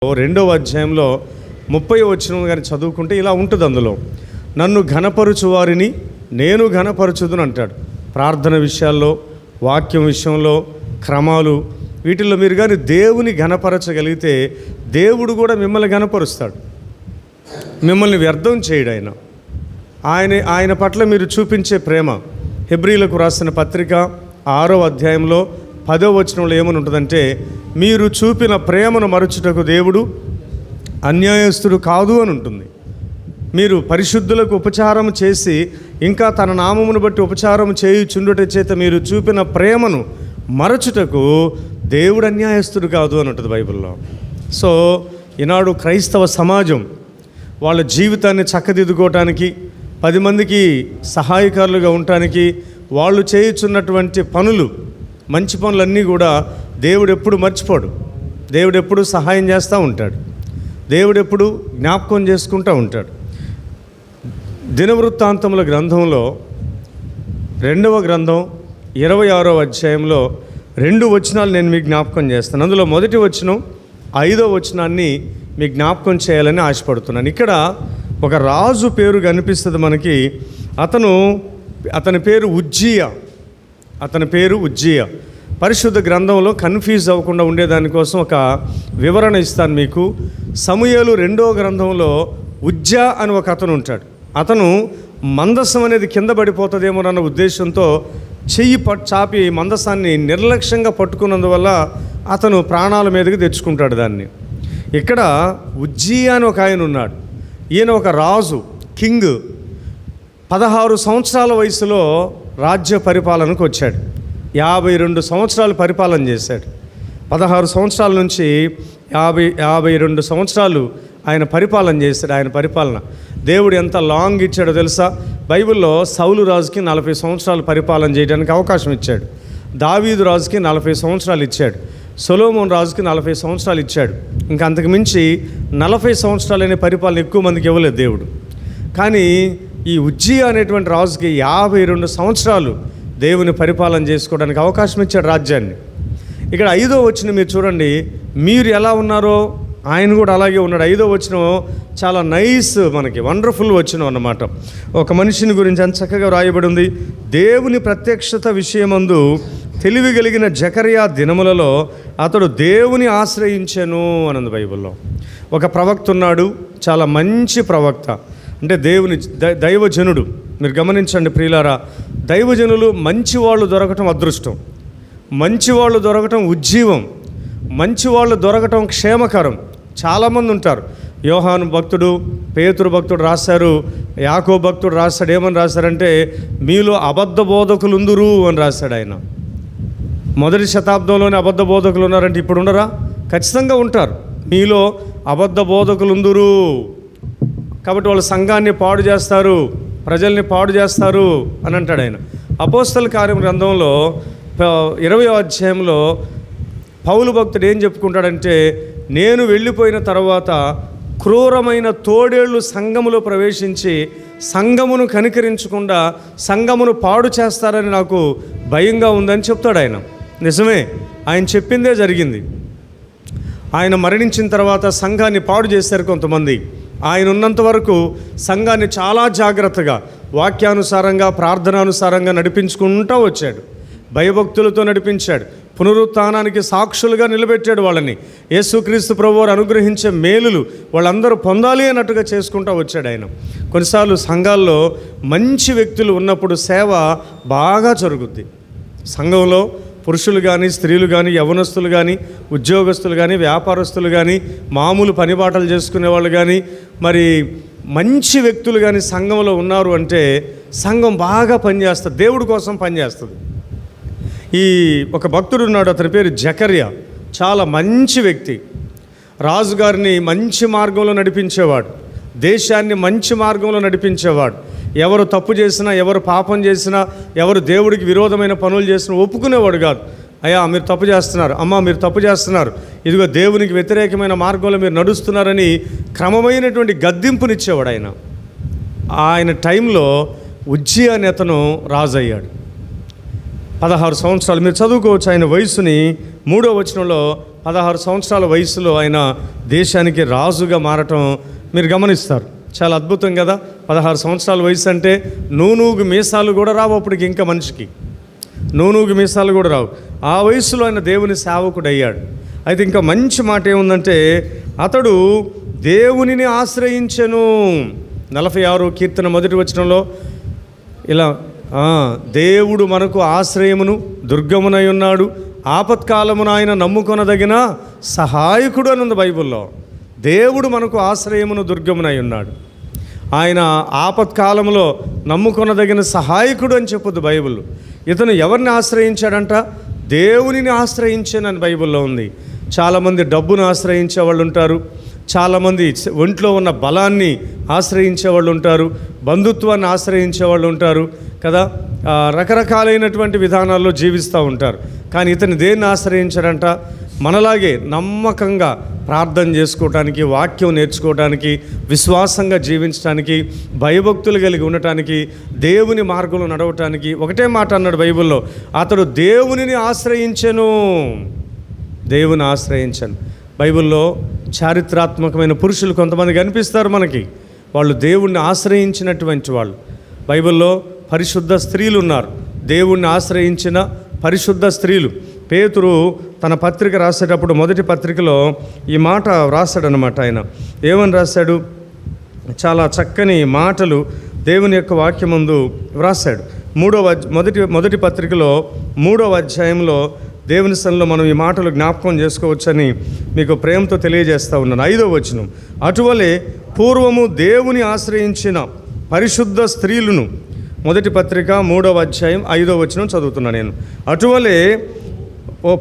2వ అధ్యాయంలో 30వ వచనం కానీ చదువుకుంటే ఇలా ఉంటుంది. అందులో నన్ను ఘనపరచు వారిని నేను ఘనపరచుదును అంటాడు. ప్రార్థన విషయాల్లో, వాక్యం విషయంలో, క్రమాలు వీటిల్లో మీరు కానీ దేవుని ఘనపరచగలిగితే దేవుడు కూడా మిమ్మల్ని ఘనపరుస్తాడు. మిమ్మల్ని వ్యర్థం చేయడు ఆయన పట్ల మీరు చూపించే ప్రేమ. హెబ్రీలకు రాసిన పత్రిక 6వ అధ్యాయంలో 10వ వచనంలో ఏమని ఉంటుందంటే, మీరు చూపిన ప్రేమను మరచుటకు దేవుడు అన్యాయస్తుడు కాదు అని ఉంటుంది. మీరు పరిశుద్ధులకు ఉపచారం చేసి ఇంకా తన నామమును బట్టి ఉపచారం చేయుచుండుట చేత మీరు చూపిన ప్రేమను మరచుటకు దేవుడు అన్యాయస్తుడు కాదు అని ఉంటుంది బైబిల్లో. సో ఈనాడు క్రైస్తవ సమాజం వాళ్ళ జీవితాన్ని చక్కదిద్దుకోవటానికి, 10 మందికి సహాయకారులుగా ఉండటానికి వాళ్ళు చేయుచున్నటువంటి పనులు, మంచి పనులన్నీ కూడా దేవుడు ఎప్పుడు మర్చిపోడు. దేవుడు ఎప్పుడు సహాయం చేస్తూ ఉంటాడు. దేవుడు ఎప్పుడు జ్ఞాపకం చేసుకుంటూ ఉంటాడు. దినవృత్తాంతముల గ్రంథంలో 2వ గ్రంథం 26వ అధ్యాయంలో 2 వచనాలు నేను మీకు జ్ఞాపకం చేస్తాను. అందులో మొదటి వచనం 5వ వచనాన్ని మీకు జ్ఞాపకం చేయాలని ఆశపడుతున్నాను. ఇక్కడ ఒక రాజు పేరు కనిపిస్తుంది మనకి. అతని పేరు ఉజ్జియా. పరిశుద్ధ గ్రంథంలో కన్ఫ్యూజ్ అవ్వకుండా ఉండేదానికోసం ఒక వివరణ ఇస్తాను మీకు. సమూయేలు 2వ గ్రంథంలో ఉజ్జా అని ఒక అతను ఉంటాడు. అతను మందసం అనేది కింద పడిపోతుందేమోనన్న ఉద్దేశంతో చెయ్యి చాపి మందసాన్ని నిర్లక్ష్యంగా పట్టుకున్నందువల్ల అతను ప్రాణాల మీదకి తెచ్చుకుంటాడు దాన్ని. ఇక్కడ ఉజ్జియా అని ఒక ఆయన ఉన్నాడు. ఈయన ఒక రాజు, కింగ్. 16 సంవత్సరాల వయసులో రాజ్య పరిపాలనకు వచ్చాడు. 52 సంవత్సరాలు పరిపాలన చేశాడు. 16 సంవత్సరాల నుంచి 52 సంవత్సరాలు ఆయన పరిపాలన చేశాడు. ఆయన పరిపాలన దేవుడు ఎంత లాంగ్ ఇచ్చాడో తెలుసా? బైబిల్లో సౌలు రాజుకి 40 సంవత్సరాలు పరిపాలన చేయడానికి అవకాశం ఇచ్చాడు. దావీదు రాజుకి 40 సంవత్సరాలు ఇచ్చాడు. సొలొమోన్ రాజుకి 40 సంవత్సరాలు ఇచ్చాడు. ఇంకా అంతకు మించి 40 సంవత్సరాలనే పరిపాలన ఎక్కువ మందికి ఇవ్వలేదు దేవుడు. కానీ ఈ ఉజ్జియా అనేటువంటి రాజుకి 52 సంవత్సరాలు దేవుని పరిపాలన చేసుకోవడానికి అవకాశం ఇచ్చాడు రాజ్యాన్ని. ఇక్కడ 5వ వచనం మీరు చూడండి. మీరు ఎలా ఉన్నారో ఆయన కూడా అలాగే ఉన్నాడు. 5వ వచనం చాలా నైస్, మనకి వండర్ఫుల్ వచనం అన్నమాట. ఒక మనిషిని గురించి అంత చక్కగా రాయబడి ఉంది. దేవుని ప్రత్యక్షత విషయమందు తెలివి కలిగిన జకర్యా దినములలో అతడు దేవుని ఆశ్రయించెను అన్నది బైబిల్లో. ఒక ప్రవక్త ఉన్నాడు, చాలా మంచి ప్రవక్త. అంటే దేవుని దైవజనుడు. మీరు గమనించండి ప్రియులారా, దైవజనులు మంచివాళ్ళు దొరకటం అదృష్టం, మంచివాళ్ళు దొరకటం ఉజ్జీవం, మంచివాళ్ళు దొరకటం క్షేమకరం. చాలామంది ఉంటారు. యోహాను భక్తుడు, పేతురు భక్తుడు రాశారు, యాకోబు భక్తుడు రాశాడు. ఏమని రాశారంటే, మీలో అబద్ధ బోధకులుందురు అని రాశాడు ఆయన. 1వ శతాబ్దంలోనే అబద్ధ బోధకులు ఉన్నారంటే ఇప్పుడు ఉండరా? ఖచ్చితంగా ఉంటారు. మీలో అబద్ధ బోధకులుందురు. కాబట్టి వాళ్ళు సంఘాన్ని పాడు చేస్తారు, ప్రజల్ని పాడు చేస్తారు అని అంటాడు ఆయన. అపోస్తల కార్యం గ్రంథంలో 20వ అధ్యాయంలో పౌలు భక్తుడు ఏం చెప్పుకుంటాడంటే, నేను వెళ్ళిపోయిన తర్వాత క్రూరమైన తోడేళ్ళు సంఘములో ప్రవేశించి సంఘమును కనికరించకుండా సంఘమును పాడు చేస్తారని నాకు భయంగా ఉందని చెప్తాడు ఆయన. నిజమే, ఆయన చెప్పిందే జరిగింది. ఆయన మరణించిన తర్వాత సంఘాన్ని పాడు చేశారు కొంతమంది. ఆయన ఉన్నంత వరకు సంఘాన్ని చాలా జాగ్రత్తగా, వాక్యానుసారంగా, ప్రార్థనానుసారంగా నడిపించుకుంటూ వచ్చాడు. భయభక్తులతో నడిపించాడు. పునరుత్థానానికి సాక్షులుగా నిలబెట్టాడు వాళ్ళని. యేసుక్రీస్తు ప్రభువారు అనుగ్రహించే మేలులు వాళ్ళందరూ పొందాలి అన్నట్టుగా చేసుకుంటూ వచ్చాడు ఆయన. కొన్నిసార్లు సంఘాల్లో మంచి వ్యక్తులు ఉన్నప్పుడు సేవ బాగా జరుగుద్ది. సంఘంలో పురుషులు కానీ, స్త్రీలు కానీ, యవనస్తులు కానీ, ఉద్యోగస్తులు కానీ, వ్యాపారస్తులు కానీ, మామూలు పనిబాటలు చేసుకునే వాళ్ళు కానీ, మరి మంచి వ్యక్తులు కానీ సంఘంలో ఉన్నారు అంటే సంఘం బాగా పనిచేస్తుంది, దేవుడి కోసం పనిచేస్తుంది. ఈ ఒక భక్తుడు ఉన్నాడు, అతని పేరు జకర్యా. చాలా మంచి వ్యక్తి. రాజుగారిని మంచి మార్గంలో నడిపించేవాడు, దేశాన్ని మంచి మార్గంలో నడిపించేవాడు. ఎవరు తప్పు చేసినా, ఎవరు పాపం చేసినా, ఎవరు దేవుడికి విరోధమైన పనులు చేసినా ఒప్పుకునేవాడు కాదు. అయ్యా మీరు తప్పు చేస్తున్నారు, అమ్మ మీరు తప్పు చేస్తున్నారు, ఇదిగో దేవునికి వ్యతిరేకమైన మార్గంలో మీరు నడుస్తున్నారని క్రమమైనటువంటి గద్దింపునిచ్చేవాడు ఆయన. ఆయన టైంలో ఉజ్జియా అనే అతను రాజు అయ్యాడు. 16 సంవత్సరాలు మీరు చదువుకోవచ్చు. ఆయన వయసుని 3వ వచనంలో 16 సంవత్సరాల వయసులో ఆయన దేశానికి రాజుగా మారటం మీరు గమనిస్తారు. చాలా అద్భుతం కదా. 16 సంవత్సరాల వయసు అంటే నూనూగు మీసాలు కూడా రావు అప్పటికి, ఇంకా మనిషికి నూనూగు మీసాలు కూడా రావు. ఆ వయసులో ఆయన దేవుని సేవకుడు అయ్యాడు. అయితే ఇంకా మంచి మాట ఏముందంటే, అతడు దేవునిని ఆశ్రయించెను. 46 కీర్తన 1వ వచనంలో ఇలా, దేవుడు మనకు ఆశ్రయమును దుర్గమునై ఉన్నాడు, ఆపత్కాలమున ఆయన నమ్ముకొనదగిన సహాయకుడు అని ఉంది బైబిల్లో. దేవుడు మనకు ఆశ్రయమును దుర్గమునై ఉన్నాడు, ఆయన ఆపత్కాలంలో నమ్ముకొనదగిన సహాయకుడు అని చెప్పుద్ది బైబిల్. ఇతను ఎవరిని ఆశ్రయించాడంట? దేవునిని ఆశ్రయించానని బైబిల్లో ఉంది. చాలామంది డబ్బును ఆశ్రయించే వాళ్ళు ఉంటారు, చాలామంది ఒంట్లో ఉన్న బలాన్ని ఆశ్రయించే వాళ్ళు ఉంటారు, బంధుత్వాన్ని ఆశ్రయించే వాళ్ళు ఉంటారు కదా. రకరకాలైనటువంటి విధానాల్లో జీవిస్తూ ఉంటారు. కానీ ఇతను దేన్ని ఆశ్రయించాడంట? మనలాగే నమ్మకంగా ప్రార్థన చేసుకోవటానికి, వాక్యం నేర్చుకోవటానికి, విశ్వాసంగా జీవించడానికి, భయభక్తులు కలిగి ఉండటానికి, దేవుని మార్గంలో నడవటానికి ఒకటే మాట అన్నాడు బైబిల్లో, అతడు దేవునిని ఆశ్రయించెను. దేవుని ఆశ్రయించాను. బైబిల్లో చారిత్రాత్మకమైన పురుషులు కొంతమంది కనిపిస్తారు మనకి, వాళ్ళు దేవుణ్ణి ఆశ్రయించినటువంటి వాళ్ళు. బైబిల్లో పరిశుద్ధ స్త్రీలు ఉన్నారు, దేవుణ్ణి ఆశ్రయించిన పరిశుద్ధ స్త్రీలు. పేతురు తన పత్రిక రాసేటప్పుడు మొదటి పత్రికలో ఈ మాట రాశాడనమాట. ఆయన ఏమని రాశాడు? చాలా చక్కని మాటలు దేవుని యొక్క వాక్యమందు వ్రాశాడు. మొదటి పత్రికలో 3వ అధ్యాయంలో దేవుని సన్నిధిలో మనం ఈ మాటలు జ్ఞాపకం చేసుకోవచ్చని మీకు ప్రేమతో తెలియజేస్తూ ఉన్నాను. 5వ వచనం, అటువలే పూర్వము దేవుని ఆశ్రయించిన పరిశుద్ధ స్త్రీలను, మొదటి పత్రిక 3వ అధ్యాయం 5వ వచనం చదువుతున్నాను నేను. అటువలే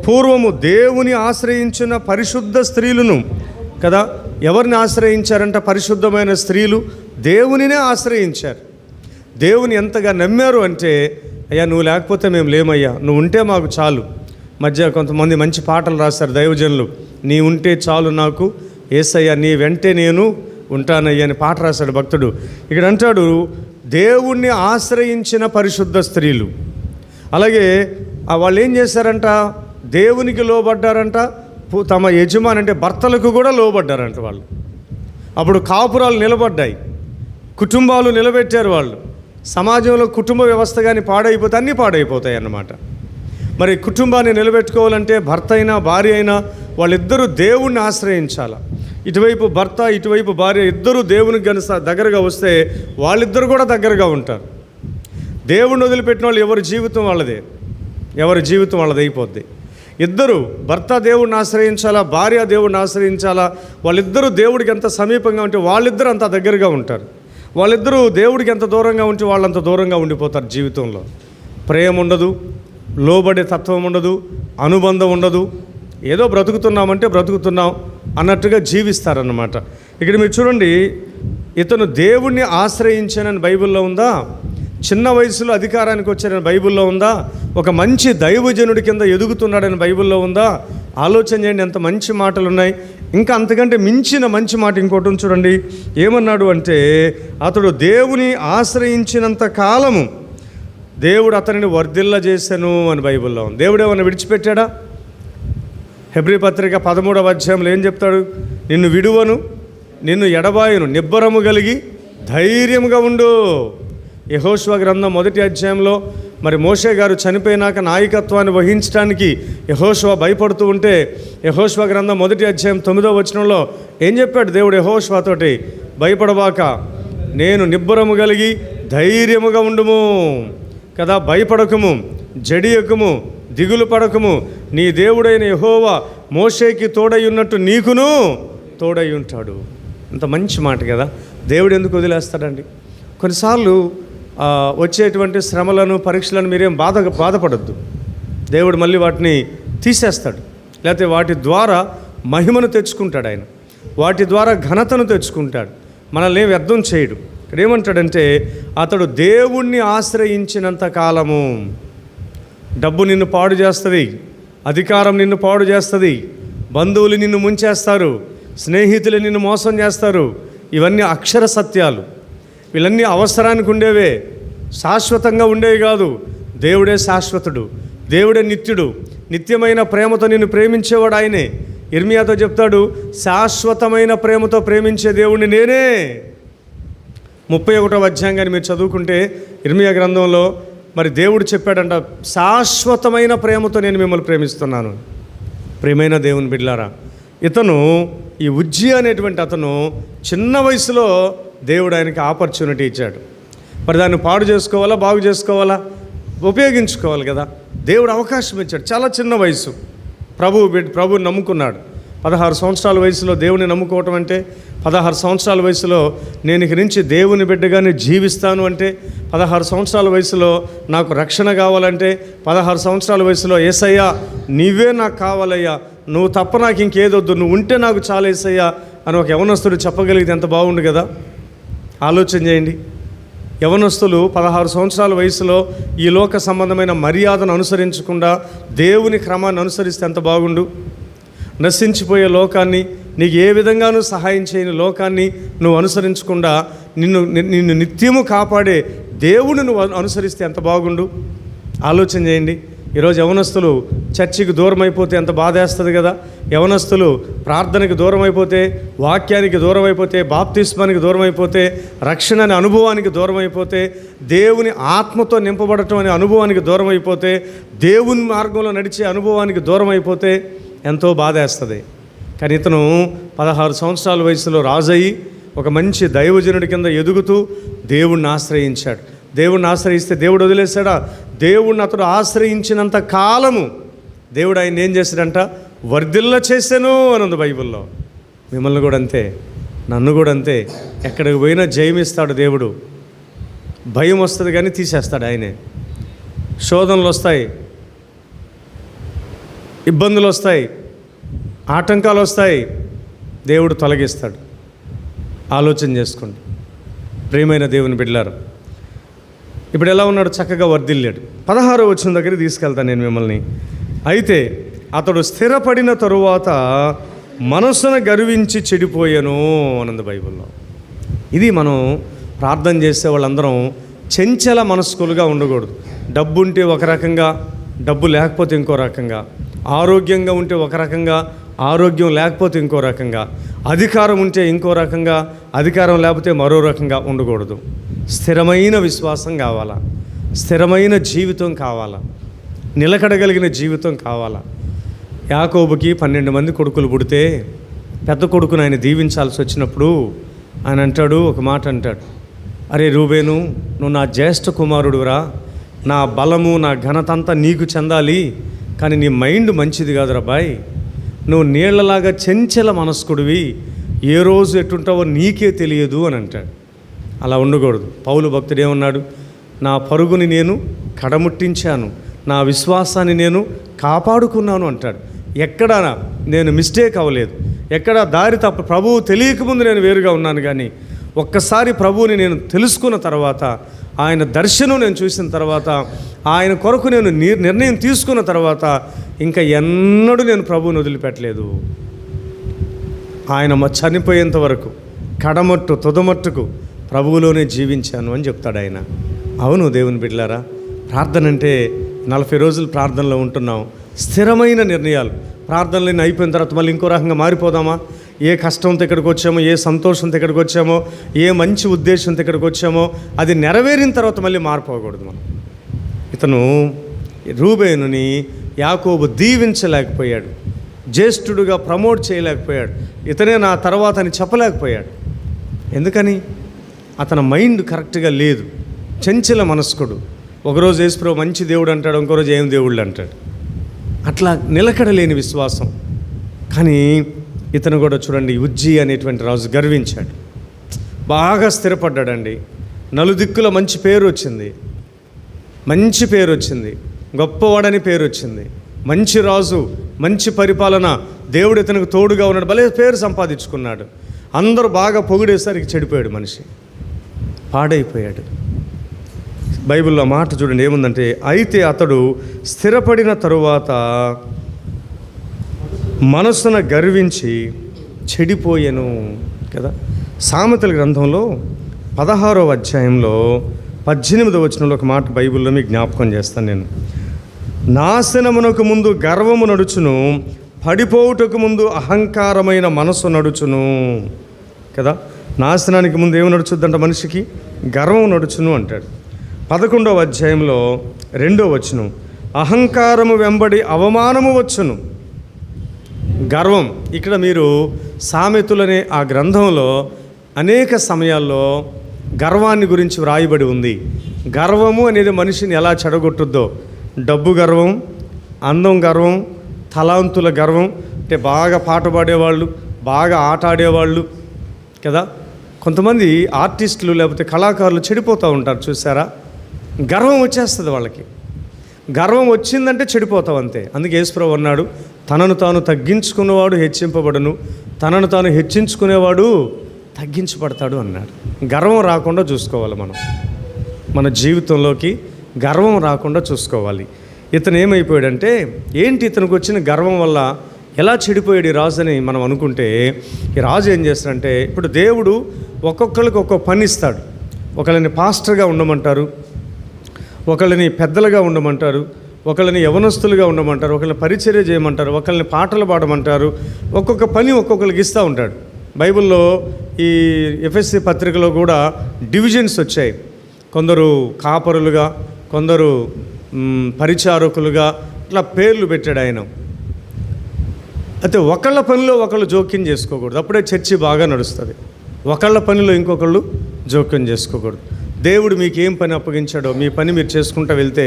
పూర్వము దేవుని ఆశ్రయించిన పరిశుద్ధ స్త్రీలను కదా. ఎవరిని ఆశ్రయించారంట? పరిశుద్ధమైన స్త్రీలు దేవునినే ఆశ్రయించారు. దేవుని ఎంతగా నమ్మారు అంటే, అయ్యా నువ్వు లేకపోతే మేము లేమయ్యా, నువ్వు ఉంటే మాకు చాలు. మధ్య కొంతమంది మంచి పాటలు రాశారు దైవజనులు, నీ ఉంటే చాలు నాకు యేసయ్యా, నీ వెంటే నేను ఉంటానయ్యా అని పాట రాశాడు భక్తుడు. ఇక్కడ అంటాడు దేవుణ్ణి ఆశ్రయించిన పరిశుద్ధ స్త్రీలు. అలాగే వాళ్ళు ఏం చేశారంట? దేవునికి లోబడ్డారంట, తమ యజమాని అంటే భర్తలకు కూడా లోబడ్డారంట వాళ్ళు. అప్పుడు కాపురాలు నిలబడ్డాయి, కుటుంబాలు నిలబెట్టారు వాళ్ళు. సమాజంలో కుటుంబ వ్యవస్థ కానీ పాడైపోతే అన్నీ పాడైపోతాయి అన్నమాట. మరి కుటుంబాన్ని నిలబెట్టుకోవాలంటే భర్త అయినా భార్య అయినా వాళ్ళిద్దరూ దేవుణ్ణి ఆశ్రయించాల. ఇటువైపు భర్త, ఇటువైపు భార్య ఇద్దరూ దేవునికి దగ్గరగా వస్తే వాళ్ళిద్దరు కూడా దగ్గరగా ఉంటారు. దేవుణ్ణి వదిలిపెట్టిన వాళ్ళు ఎవరి జీవితం వాళ్ళదే అయిపోద్ది. ఇద్దరు, భర్త దేవుడిని ఆశ్రయించాలా, భార్య దేవుడిని ఆశ్రయించాలా. వాళ్ళిద్దరూ దేవుడికి ఎంత సమీపంగా ఉంటే వాళ్ళిద్దరూ అంత దగ్గరగా ఉంటారు. వాళ్ళిద్దరూ దేవుడికి ఎంత దూరంగా ఉంటే వాళ్ళంత దూరంగా ఉండిపోతారు. జీవితంలో ప్రేమ ఉండదు, లోబడే తత్వం ఉండదు, అనుబంధం ఉండదు. ఏదో బ్రతుకుతున్నామంటే బ్రతుకుతున్నాం అన్నట్టుగా జీవిస్తారన్నమాట. ఇక్కడ మీరు చూడండి, ఇతను దేవుణ్ణి ఆశ్రయించానని బైబిల్లో ఉందా? చిన్న వయసులో అధికారానికి వచ్చారని బైబిల్లో ఉందా? ఒక మంచి దైవజనుడి కింద ఎదుగుతున్నాడని బైబిల్లో ఉందా? ఆలోచన చేయండి, ఎంత మంచి మాటలు ఉన్నాయి. ఇంకా అంతకంటే మించిన మంచి మాట ఇంకోటి చూడండి. ఏమన్నాడు అంటే, అతడు దేవుని ఆశ్రయించినంత కాలము దేవుడు అతనిని వర్ధిల్ల చేశాను అని బైబిల్లో ఉంది. దేవుడు ఏమన్నా విడిచిపెట్టాడా? హెబ్రీ పత్రిక 13వ అధ్యాయంలో ఏం చెప్తాడు? నిన్ను విడువను, నిన్ను ఎడబాయను, నిబ్బరము కలిగి ధైర్యముగా ఉండు. యెహోషువ గ్రంథం 1వ అధ్యాయంలో మరి మోషే గారు చనిపోయినాక నాయకత్వాన్ని వహించడానికి యెహోషువ భయపడుతూ ఉంటే, యెహోషువ గ్రంథం 1వ అధ్యాయం 9వ వచనంలో ఏం చెప్పాడు దేవుడు యెహోషువతోటి? భయపడబాక, నేను నిబ్బరము కలిగి ధైర్యముగా ఉండుము కదా, భయపడకము, జడియకము, దిగులు పడకము, నీ దేవుడైన యెహోవా మోషేకి తోడై ఉన్నట్టు నీకును తోడై ఉంటాడు. అంత మంచి మాట కదా. దేవుడు ఎందుకు వదిలేస్తాడండి? కొన్నిసార్లు వచ్చేటువంటి శ్రమలను, పరీక్షలను మీరేం బాధపడద్దు. దేవుడు మళ్ళీ వాటిని తీసేస్తాడు, లేకపోతే వాటి ద్వారా మహిమను తెచ్చుకుంటాడు. ఆయన వాటి ద్వారా ఘనతను తెచ్చుకుంటాడు, మనల్ని వ్యర్థం చేయడు. ఇక్కడ ఏమంటాడంటే, అతడు దేవుణ్ణి ఆశ్రయించినంత కాలము. డబ్బు నిన్ను పాడు చేస్తుంది, అధికారం నిన్ను పాడు చేస్తుంది, బంధువులు నిన్ను ముంచేస్తారు, స్నేహితులు నిన్ను మోసం చేస్తారు. ఇవన్నీ అక్షర సత్యాలు. వీళ్ళన్నీ అవసరానికి ఉండేవే, శాశ్వతంగా ఉండేవి కాదు. దేవుడే శాశ్వతుడు, దేవుడే నిత్యుడు. నిత్యమైన ప్రేమతో నిన్ను ప్రేమించేవాడు ఆయనే. ఇర్మియాతో చెప్తాడు, శాశ్వతమైన ప్రేమతో ప్రేమించే దేవుణ్ణి నేనే. 31వ అధ్యాయాన్ని మీరు చదువుకుంటే ఇర్మియా గ్రంథంలో మరి దేవుడు చెప్పాడంట, శాశ్వతమైన ప్రేమతో నేను మిమ్మల్ని ప్రేమిస్తున్నాను. ప్రేమైన దేవుని బిడ్డలారా, ఇతను ఈ ఉజ్జియా అనేటువంటి అతను చిన్న వయసులో దేవుడు ఆయనకి ఆపర్చునిటీ ఇచ్చాడు. మరి దాన్ని పాడు చేసుకోవాలా, బాగు చేసుకోవాలా, ఉపయోగించుకోవాలి కదా. దేవుడు అవకాశం ఇచ్చాడు. చాలా చిన్న వయసు, ప్రభువుని నమ్ముకున్నాడు. 16 సంవత్సరాల వయసులో దేవుని నమ్ముకోవటం అంటే, 16 సంవత్సరాల వయసులో నేను ఇక నుంచి దేవుని బిడ్డగానే జీవిస్తాను అంటే, 16 సంవత్సరాల వయసులో నాకు రక్షణ కావాలంటే, 16 సంవత్సరాల వయసులో యేసయ్యా నీవే నాకు కావాలయ్యా, నువ్వు తప్ప నాకు ఇంకేదొద్దు, నువ్వు ఉంటే నాకు చాలా యేసయ్యా అని ఒక యవనస్తుడు చెప్పగలిగితే ఎంత బాగుండు కదా. ఆలోచన చేయండి. యవనస్తులు 16 సంవత్సరాల వయసులో ఈ లోక సంబంధమైన మర్యాదను అనుసరించకుండా దేవుని క్రమాన్ని అనుసరిస్తే ఎంత బాగుండు. నశించిపోయే లోకాన్ని, నీకు ఏ విధంగానూ సహాయం చేయని లోకాన్ని నువ్వు అనుసరించకుండా నిన్ను నిత్యము కాపాడే దేవుని నువ్వు అనుసరిస్తే ఎంత బాగుండు. ఆలోచన చేయండి. ఈరోజు యవనస్తులు చర్చికి దూరం అయిపోతే ఎంత బాధేస్తుంది కదా. యవనస్తులు ప్రార్థనకి దూరం అయిపోతే, వాక్యానికి దూరం అయిపోతే, బాప్తిస్మానికి దూరం అయిపోతే, రక్షణ అనే అనుభవానికి దూరం అయిపోతే, దేవుని ఆత్మతో నింపబడటం అనే అనుభవానికి దూరం అయిపోతే, దేవుని మార్గంలో నడిచే అనుభవానికి దూరం అయిపోతే ఎంతో బాధేస్తుంది. కానీ ఇతను 16 సంవత్సరాల వయసులో రాజయ్యి ఒక మంచి దైవజనుడి కింద ఎదుగుతూ దేవుణ్ణి ఆశ్రయించాడు. దేవుణ్ణి ఆశ్రయిస్తే దేవుడు వదిలేశాడా? దేవుణ్ణి అతడు ఆశ్రయించినంత కాలము దేవుడు ఆయన ఏం చేశాడంట? వర్ధిల్ల చేశాను అని ఉంది బైబిల్లో. మిమ్మల్ని కూడా అంతే, నన్ను కూడా అంతే. ఎక్కడికి పోయినా జయమిస్తాడు దేవుడు. భయం వస్తుంది కానీ తీసేస్తాడు ఆయనే. శోధనలు వస్తాయి, ఇబ్బందులు వస్తాయి, ఆటంకాలు వస్తాయి, దేవుడు తొలగిస్తాడు. ఆలోచన చేసుకోండి ప్రియమైన దేవుని బిడ్డలారా. ఇప్పుడు ఎలా ఉన్నాడు? చక్కగా వర్ధిల్లాడు. 16వ వచనం దగ్గరికి తీసుకెళ్తాను నేను మిమ్మల్ని. అయితే అతడు స్థిరపడిన తరువాత మనసును గర్వించి చెడిపోయాను అన్నది బైబిల్లో. ఇది మనం ప్రార్థన చేసే వాళ్ళందరం చెంచల మనస్కులుగా ఉండకూడదు. డబ్బు ఉంటే ఒక రకంగా, డబ్బు లేకపోతే ఇంకో రకంగా, ఆరోగ్యంగా ఉంటే ఒక రకంగా, ఆరోగ్యం లేకపోతే ఇంకో రకంగా, అధికారం ఉంటే ఇంకో రకంగా, అధికారం లేకపోతే మరో రకంగా ఉండకూడదు. స్థిరమైన విశ్వాసం కావాలా, స్థిరమైన జీవితం కావాలా, నిలకడగలిగిన జీవితం కావాలా. యాకోబుకి 12 మంది కొడుకులు పుడితే పెద్ద కొడుకును ఆయన దీవించాల్సి వచ్చినప్పుడు ఆయన అంటాడు, ఒక మాట అంటాడు, అరే రూబేను, నువ్వు నా జ్యేష్ఠ కుమారుడురా, నా బలము నా ఘనత అంతా నీకు చెందాలి, కానీ నీ మైండ్ మంచిది కాదురా బాయ్, నువ్వు నీళ్లలాగా చెంచల మనస్కుడివి, ఏ రోజు ఎట్టుంటావో నీకే తెలియదు అని అంటాడు. అలా ఉండకూడదు. పౌలు భక్తుడు ఏమన్నాడు? నా పరుగుని నేను కడముట్టించాను, నా విశ్వాసాన్ని నేను కాపాడుకున్నాను అంటాడు. ఎక్కడ నేను మిస్టేక్ అవ్వలేదు, ఎక్కడ దారి తప్ప, ప్రభువు తెలియకముందు నేను వేరుగా ఉన్నాను, కానీ ఒక్కసారి ప్రభువుని నేను తెలుసుకున్న తర్వాత, ఆయన దర్శనం నేను చూసిన తర్వాత, ఆయన కొరకు నేను నిర్ణయం తీసుకున్న తర్వాత ఇంకా ఎన్నడూ నేను ప్రభువుని వదిలిపెట్టలేదు. ఆయన చనిపోయేంత వరకు కడమట్టు తుదమట్టుకు ప్రభువులోనే జీవించాను అని చెప్తాడు ఆయన. అవును దేవుని బిడ్డలారా, ప్రార్థన అంటే 40 రోజులు ప్రార్థనలో ఉంటున్నాం. స్థిరమైన నిర్ణయాలు. ప్రార్థనలు అయిపోయిన తర్వాత మళ్ళీ ఇంకో రకంగా మారిపోదామా? ఏ కష్టంతో ఇక్కడికి వచ్చామో, ఏ సంతోషంతో ఇక్కడికి వచ్చామో, ఏ మంచి ఉద్దేశంతో ఇక్కడికి వచ్చామో అది నెరవేరిన తర్వాత మళ్ళీ మారిపోకూడదు మనం. ఇతను రూబేనుని యాకోబు దీవించలేకపోయాడు, జ్యేష్ఠుడుగా ప్రమోట్ చేయలేకపోయాడు, ఇతనే నా తర్వాత అని చెప్పలేకపోయాడు. ఎందుకని? అతని మైండ్ కరెక్ట్గా లేదు, చంచల మనస్కుడు. ఒకరోజు యేసుప్రభు మంచి దేవుడు అంటాడు, ఇంకో రోజు ఏం దేవుళ్ళు అంటాడు. అట్లా నిలకడలేని విశ్వాసం. కానీ ఇతను కూడా చూడండి, ఉజ్జియా అనేటువంటి రాజు గర్వించాడు, బాగా స్థిరపడ్డాడండి. నలుదిక్కుల మంచి పేరు వచ్చింది, మంచి పేరు వచ్చింది, గొప్పవాడని పేరు వచ్చింది, మంచి రాజు, మంచి పరిపాలన, దేవుడు ఇతనికి తోడుగా ఉన్నాడు, భలే పేరు సంపాదించుకున్నాడు. అందరూ బాగా పొగిడేసరికి చెడిపోయాడు మనిషి, పాడైపోయాడు. బైబిల్లో మాట చూడండి ఏముందంటే, అయితే అతడు స్థిరపడిన తరువాత మనసున గర్వించి చెడిపోయాను కదా. సామెతల గ్రంథంలో 16వ అధ్యాయంలో 18వ వచనంలో ఒక మాట బైబిల్లో మీకు జ్ఞాపకం చేస్తాను నేను. నాశనమునకు ముందు గర్వము నడుచును, పడిపోవుటకు ముందు అహంకారమైన మనసు నడుచును కదా. నాశనానికి ముందు ఏమి నడుచుద్దంట మనిషికి? గర్వం నడుచును అంటాడు. 11వ అధ్యాయంలో 2వ వచనం, అహంకారము వెంబడి అవమానము వచ్చును. గర్వం, ఇక్కడ మీరు సామెతలనే ఆ గ్రంథంలో అనేక సమయాల్లో గర్వాన్ని గురించి వ్రాయబడి ఉంది. గర్వము అనేది మనిషిని ఎలా చెడగొట్టుద్దో, డబ్బు గర్వం, అందం గర్వం, తలాంతుల గర్వం, అంటే బాగా పాట పాడేవాళ్ళు, బాగా ఆట ఆడేవాళ్ళు కదా. కొంతమంది ఆర్టిస్టులు లేకపోతే కళాకారులు చెడిపోతూ ఉంటారు, చూసారా? గర్వం వచ్చేస్తుంది వాళ్ళకి. గర్వం వచ్చిందంటే చెడిపోతావు అంతే. అందుకే యేసుప్రభువు అన్నాడు, తనను తాను తగ్గించుకునేవాడు హెచ్చింపబడును, తనను తాను హెచ్చించుకునేవాడు తగ్గించబడతాడు అన్నాడు. గర్వం రాకుండా చూసుకోవాలి మనం, మన జీవితంలోకి గర్వం రాకుండా చూసుకోవాలి. ఇతను ఏమైపోయాడంటే, ఏంటి ఇతనికి వచ్చిన గర్వం వల్ల ఎలా చెడిపోయాడు ఈ రాజు అని మనం అనుకుంటే, ఈ రాజు ఏం చేస్తాడంటే, ఇప్పుడు దేవుడు ఒక్కొక్కరికి ఒక్కొక్క పని ఇస్తాడు. ఒకళ్ళని పాస్టర్గా ఉండమంటారు, ఒకళ్ళని పెద్దలుగా ఉండమంటారు, ఒకళ్ళని యవనస్తులుగా ఉండమంటారు, ఒకళ్ళని పరిచర్య చేయమంటారు, ఒకళ్ళని పాటలు పాడమంటారు. ఒక్కొక్క పని ఒక్కొక్కరికి ఇస్తూ ఉంటాడు. బైబిల్లో ఈ ఎఫ్ఎస్సి పత్రికలో కూడా డివిజన్స్ వచ్చాయి. కొందరు కాపరులుగా, కొందరు పరిచారకులుగా, ఇట్లా పేర్లు పెట్టాడు ఆయన. అయితే ఒకళ్ళ పనిలో ఒకళ్ళు జోక్యం చేసుకోకూడదు, అప్పుడే చర్చి బాగా నడుస్తుంది. ఒకళ్ళ పనిలో ఇంకొకళ్ళు జోక్యం చేసుకోకూడదు. దేవుడు మీకు ఏం పని అప్పగించాడో మీ పని మీరు చేసుకుంటూ వెళ్తే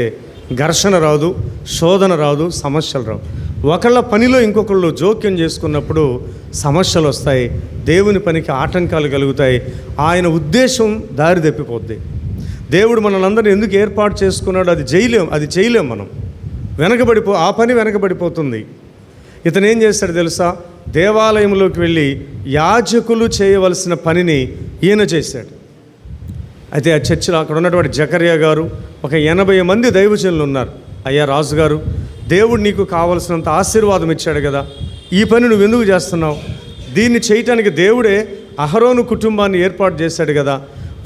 ఘర్షణ రాదు, శోధన రాదు, సమస్యలు రావు. ఒకళ్ళ పనిలో ఇంకొకళ్ళు జోక్యం చేసుకున్నప్పుడు సమస్యలు వస్తాయి, దేవుని పనికి ఆటంకాలు కలుగుతాయి, ఆయన ఉద్దేశం దారి తప్పిపోద్ది. దేవుడు మనల్ని ఎందుకు ఏర్పాటు చేసుకున్నాడు అది చేయలేం మనం. ఆ పని వెనకబడిపోతుంది. ఇతను ఏం చేస్తాడు తెలుసా? దేవాలయంలోకి వెళ్ళి యాజకులు చేయవలసిన పనిని ఈయన చేశాడు. అయితే ఆ చర్చిలో అక్కడ ఉన్నటువంటి జకర్యా గారు, ఒక 80 మంది దైవజనులు ఉన్నారు. అయ్యా రాజుగారు, దేవుడు నీకు కావలసినంత ఆశీర్వాదం ఇచ్చాడు కదా, ఈ పని నువ్వు ఎందుకు చేస్తున్నావు? దీన్ని చేయటానికి దేవుడే అహరోను కుటుంబాన్ని ఏర్పాటు చేశాడు కదా,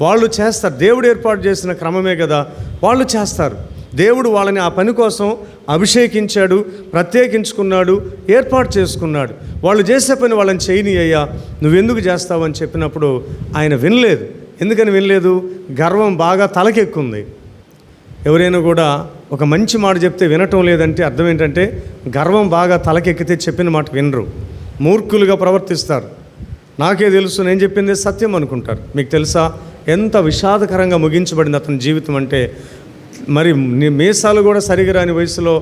వాళ్ళు చేస్తారు. దేవుడు ఏర్పాటు చేసిన క్రమమే కదా, వాళ్ళు చేస్తారు. దేవుడు వాళ్ళని ఆ పని కోసం అభిషేకించాడు, ప్రత్యేకించుకున్నాడు, ఏర్పాటు చేసుకున్నాడు. వాళ్ళు చేసే పని వాళ్ళని చేయని అయ్యా, నువ్వెందుకు చేస్తావని చెప్పినప్పుడు ఆయన వినలేదు. ఎందుకని వినలేదు? గర్వం బాగా తలకెక్కుంది. ఎవరైనా కూడా ఒక మంచి మాట చెప్తే వినటం లేదంటే అర్థం ఏంటంటే, గర్వం బాగా తలకెక్కితే చెప్పిన మాట వినరు, మూర్ఖులుగా ప్రవర్తిస్తారు. నాకే తెలుసు, నేను చెప్పింది సత్యం అనుకుంటారు. మీకు తెలుసా ఎంత విషాదకరంగా ముగించబడింది అతని జీవితం అంటే? మరి మీసాలు కూడా సరిగా రాని వయసులో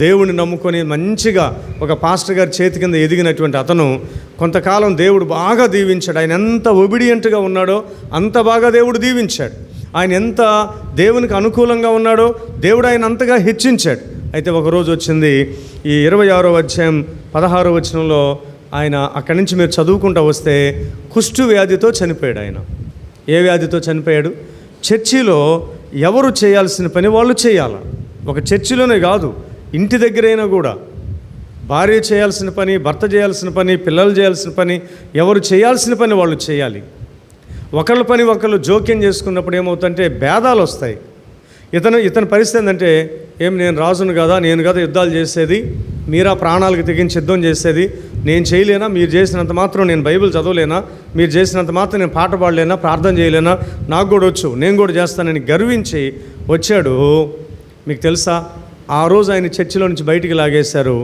దేవుడిని నమ్ముకొని మంచిగా ఒక పాస్టర్ గారి చేతి కింద ఎదిగినటువంటి అతను కొంతకాలం దేవుడు బాగా దీవించాడు. ఆయన ఎంత ఒబిడియంట్గా ఉన్నాడో అంత బాగా దేవుడు దీవించాడు. ఆయన ఎంత దేవునికి అనుకూలంగా ఉన్నాడో దేవుడు ఆయన అంతగా హెచ్చించాడు. అయితే ఒకరోజు వచ్చింది, ఈ 26వ అధ్యాయం 16వ వచనంలో ఆయన అక్కడి నుంచి మీరు చదువుకుంటూ వస్తే కుష్టు వ్యాధితో చనిపోయాడు. ఆయన ఏ వ్యాధితో చనిపోయాడు? చర్చిలో ఎవరు చేయాల్సిన పని వాళ్ళు చేయాలి. ఒక చర్చిలోనే కాదు, ఇంటి దగ్గరైనా కూడా భార్య చేయాల్సిన పని, భర్త చేయాల్సిన పని, పిల్లలు చేయాల్సిన పని, ఎవరు చేయాల్సిన పని వాళ్ళు చేయాలి. ఒకళ్ళ పని ఒకళ్ళు జోక్యం చేసుకున్నప్పుడు ఏమవుతుందంటే భేదాలు వస్తాయి. ఇతని పరిస్థితి ఏంటంటే, నేను రాజును కదా, నేను కదా యుద్ధాలు చేసేది, మీరా ప్రాణాలకు తెగించి యుద్ధం చేసేది, నేను చేయలేనా? మీరు చేసినంత మాత్రం నేను బైబిల్ చదవలేనా? మీరు చేసినంత మాత్రం నేను పాట పాడలేనా? ప్రార్థన చేయలేనా? నాకు కూడా వచ్చు, నేను కూడా చేస్తానని గర్వించి వచ్చాడు. మీకు తెలుసా, ఆ రోజు ఆయన చర్చిలో నుంచి బయటికి లాగేశారు.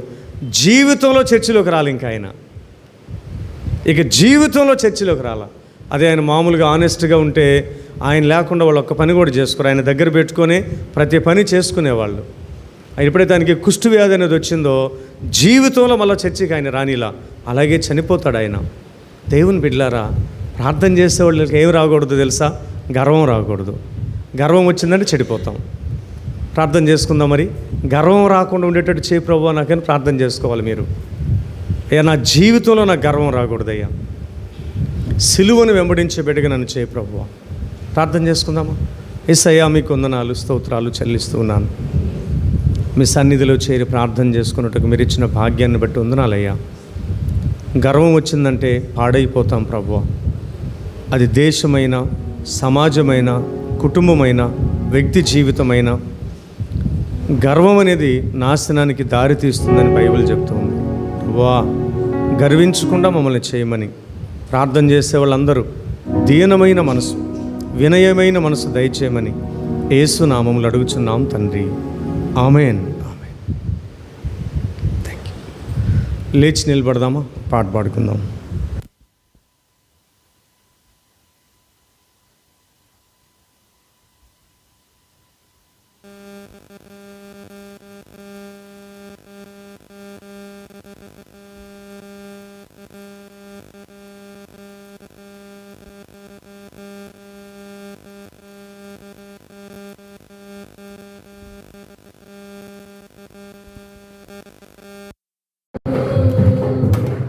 జీవితంలో చర్చిలోకి రాలి, ఇంకా ఆయన ఇక జీవితంలో చర్చిలోకి రాల. అదే ఆయన మామూలుగా ఆనెస్ట్గా ఉంటే ఆయన లేకుండా వాళ్ళు ఒక్క పని కూడా చేసుకోరు. ఆయన దగ్గర పెట్టుకొని ప్రతి పని చేసుకునేవాళ్ళు. ఎప్పుడైతే ఆయనకి కుష్టు వ్యాధి అనేది వచ్చిందో జీవితంలో మళ్ళీ చర్చికి ఆయన రానిలా, అలాగే చనిపోతాడు ఆయన. దేవుని బిడ్డలారా, ప్రార్థన చేసే వాళ్ళకి ఏం రాకూడదు తెలుసా? గర్వం రాకూడదు. గర్వం వచ్చిందంటే చెడిపోతాం. ప్రార్థన చేసుకుందాం. మరి గర్వం రాకుండా ఉండేటట్టు చేయి ప్రభువా నాకని ప్రార్థన చేసుకోవాలి మీరు. అయ్యా నా జీవితంలో నాకు గర్వం రాకూడదయ్యా, సిలువను వెంబడించే బిడ్డగా నన్ను చేయి ప్రభువా. ప్రార్థన చేసుకుందామా? యేసయ్యా మీకు వందనాలు, స్తోత్రాలు చెల్లిస్తూ ఉన్నాను. మీ సన్నిధిలో చేరి ప్రార్థన చేసుకున్నట్టుకు మీరు ఇచ్చిన భాగ్యాన్ని బట్టి వందనాలయ్యా. గర్వం వచ్చిందంటే పాడైపోతాం ప్రభువా. అది దేశమైన, సమాజమైన, కుటుంబమైన, వ్యక్తి జీవితమైన గర్వం అనేది నాశనానికి దారి తీస్తుందని బైబిల్ చెప్తుంది. ప్రభువా గర్వించకుండా మమ్మల్ని చేయమని ప్రార్థన చేసే వాళ్ళందరూ దీనమైన మనసు, వినయమైన మనసు దయచేయమని యేసు నామములో అడుగుచున్నాం తండ్రి. ఆమేన్. ఆమేన్. Thank you. లేచి నిలబడదామా? పాట పాడుకుందాం.